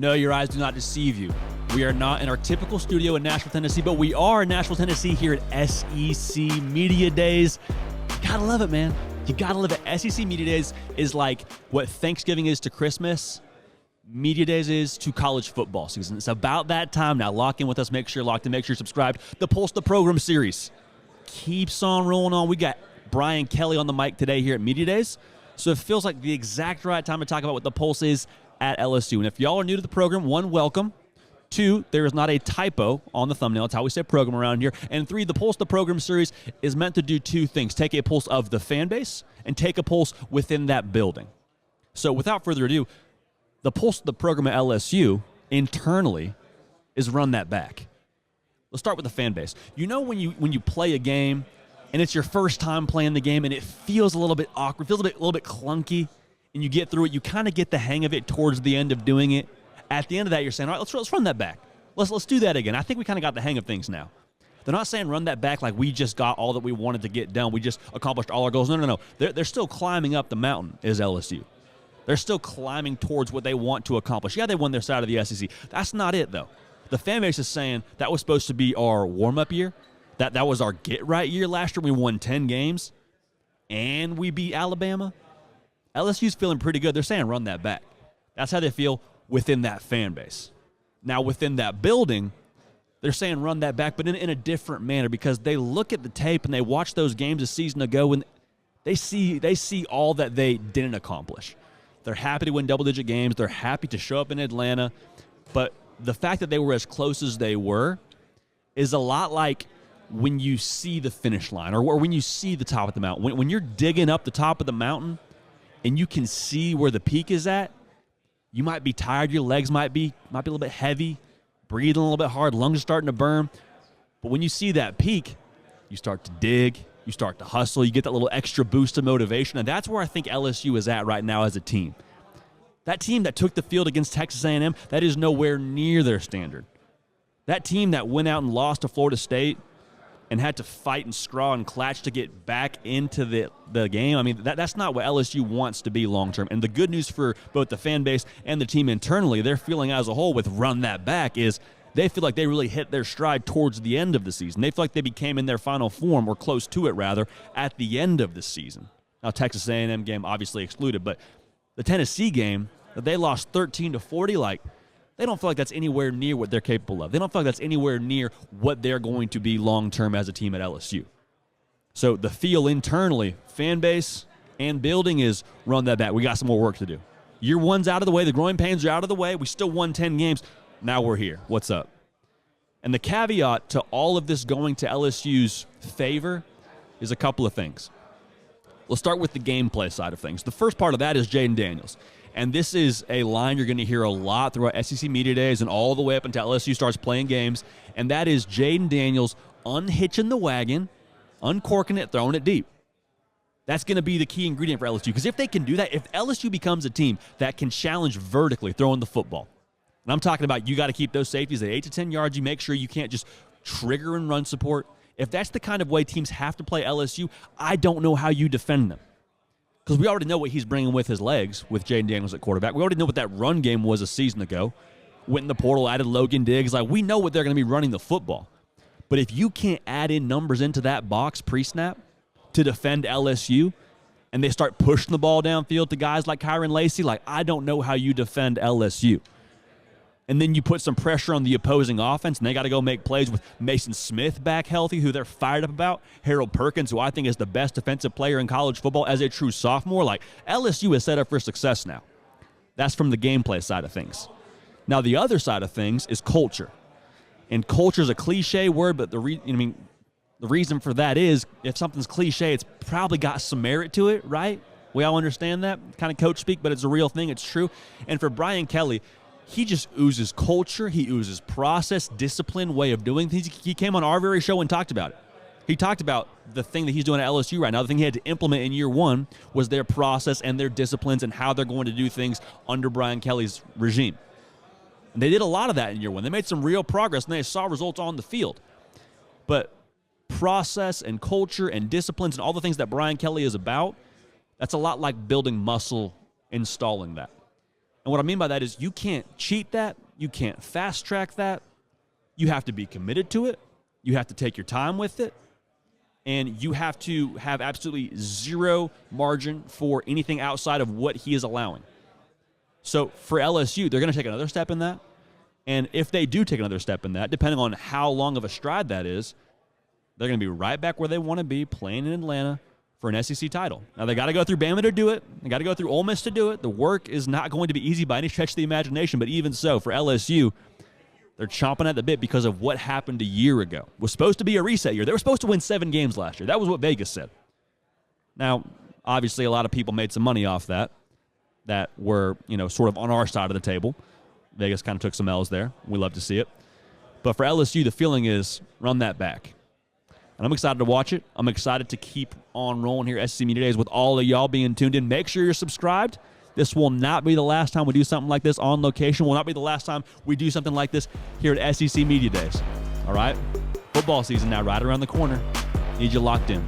No, your eyes do not deceive you. We are not in our typical studio in Nashville, Tennessee, but we are in Nashville, Tennessee here at SEC Media Days. You gotta love it, man. You gotta love it. SEC Media Days is like what Thanksgiving is to Christmas, Media Days is to college football season. It's about that time now. Lock in with us. Make sure you're locked in. Make sure you're subscribed. The Pulse the Program series keeps on rolling on. We got Brian Kelly on the mic today here at Media Days. So it feels like the exact right time to talk about what the Pulse is at LSU. And if y'all are new to the program, one, welcome. Two, there is not a typo on the thumbnail. It's how we say program around here. And three, the Pulse the Program series is meant to do two things. Take a pulse of the fan base and take a pulse within that building. So without further ado, the Pulse of the Program at LSU internally is run that back. Let's start with the fan base. You know when you play a game and it's your first time playing the game and it feels a little bit awkward, feels a little bit clunky, and you get through it, you kind of get the hang of it towards the end of doing it. At the end of that, you're saying, all right, let's run that back. Let's do that again. I think we kind of got the hang of things now. They're not saying run that back like we just got all that we wanted to get done. We just accomplished all our goals. No. They're still climbing up the mountain is LSU. They're still climbing towards what they want to accomplish. Yeah, they won their side of the SEC. That's not it, though. The fan base is saying that was supposed to be our warm-up year. That was our get-right year last year. We won 10 games, and we beat Alabama. LSU's feeling pretty good. They're saying run that back. That's how they feel within that fan base. Now, within that building, they're saying run that back, but in a different manner because they look at the tape and they watch those games a season ago and they see all that they didn't accomplish. They're happy to win double-digit games. They're happy to show up in Atlanta. But the fact that they were as close as they were is a lot like when you see the finish line or when you see the top of the mountain. When you're digging up the top of the mountain and you can see where the peak is at, you might be tired. Your legs might be a little bit heavy, breathing a little bit hard, lungs are starting to burn. But when you see that peak, you start to dig. You start to hustle. You get that little extra boost of motivation, and that's where I think LSU is at right now as a team. That team that took the field against Texas A&M, that is nowhere near their standard. That team that went out and lost to Florida State and had to fight and scraw and clatch to get back into the game, I mean, that's not what LSU wants to be long-term. And the good news for both the fan base and the team internally, their feeling as a whole with run that back is they feel like they really hit their stride towards the end of the season. They feel like they became in their final form, or close to it rather, at the end of the season. Now, Texas A&M game obviously excluded, but the Tennessee game that they lost 13-40, like, they don't feel like that's anywhere near what they're capable of. They don't feel like that's anywhere near what they're going to be long-term as a team at LSU. So the feel internally, fan base and building is run that back. We got some more work to do. Year one's out of the way. The growing pains are out of the way. We still won 10 games. Now we're here. What's up? And the caveat to all of this going to LSU's favor is a couple of things. Let's start with the gameplay side of things. The first part of that is Jayden Daniels. And this is a line you're going to hear a lot throughout SEC Media Days and all the way up until LSU starts playing games. And that is Jayden Daniels unhitching the wagon, uncorking it, throwing it deep. That's going to be the key ingredient for LSU. Because if they can do that, if LSU becomes a team that can challenge vertically throwing the football, and I'm talking about you got to keep those safeties at 8 to 10 yards. You make sure you can't just trigger and run support. If that's the kind of way teams have to play LSU, I don't know how you defend them. Because we already know what he's bringing with his legs with Jayden Daniels at quarterback. We already know what that run game was a season ago. Went in the portal, added Logan Diggs. Like, we know what they're going to be running the football. But if you can't add in numbers into that box pre-snap to defend LSU, and they start pushing the ball downfield to guys like Kyron Lacy, like, I don't know how you defend LSU. And then you put some pressure on the opposing offense, and they got to go make plays with Mason Smith back healthy, who they're fired up about. Harold Perkins, who I think is the best defensive player in college football as a true sophomore. Like, LSU is set up for success now. That's from the gameplay side of things. Now, the other side of things is culture. And culture is a cliche word, but the reason for that is if something's cliche, it's probably got some merit to it, right? We all understand that, kind of coach speak, but it's a real thing. It's true. And for Brian Kelly, he just oozes culture. He oozes process, discipline, way of doing things. He came on our very show and talked about it. He talked about the thing that he's doing at LSU right now. The thing he had to implement in year one was their process and their disciplines and how they're going to do things under Brian Kelly's regime. And they did a lot of that in year one. They made some real progress, and they saw results on the field. But process and culture and disciplines and all the things that Brian Kelly is about, that's a lot like building muscle, installing that. And what I mean by that is you can't cheat that. You can't fast track that. You have to be committed to it. You have to take your time with it. And you have to have absolutely zero margin for anything outside of what he is allowing. So for LSU, they're going to take another step in that. And if they do take another step in that, depending on how long of a stride that is, they're going to be right back where they want to be, playing in Atlanta for an SEC title. Now, they got to go through Bama to do it. They got to go through Ole Miss to do it. The work is not going to be easy by any stretch of the imagination, but even so, for LSU, they're chomping at the bit because of what happened a year ago. It was supposed to be a reset year. They were supposed to win 7 games last year. That was what Vegas said. Now, obviously, a lot of people made some money off that were, sort of on our side of the table. Vegas kind of took some L's there. We love to see it. But for LSU, the feeling is run that back. And I'm excited to watch it. I'm excited to keep on rolling here at SEC Media Days with all of y'all being tuned in. Make sure you're subscribed. This will not be the last time we do something like this on location. Will not be the last time we do something like this here at SEC Media Days. All right? Football season now right around the corner. Need you locked in.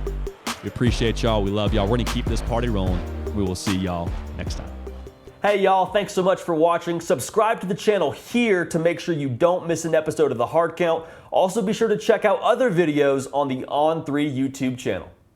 We appreciate y'all. We love y'all. We're going to keep this party rolling. We will see y'all next time. Hey, y'all. Thanks so much for watching. Subscribe to the channel here to make sure you don't miss an episode of The Hard Count. Also, be sure to check out other videos on the On3 YouTube channel.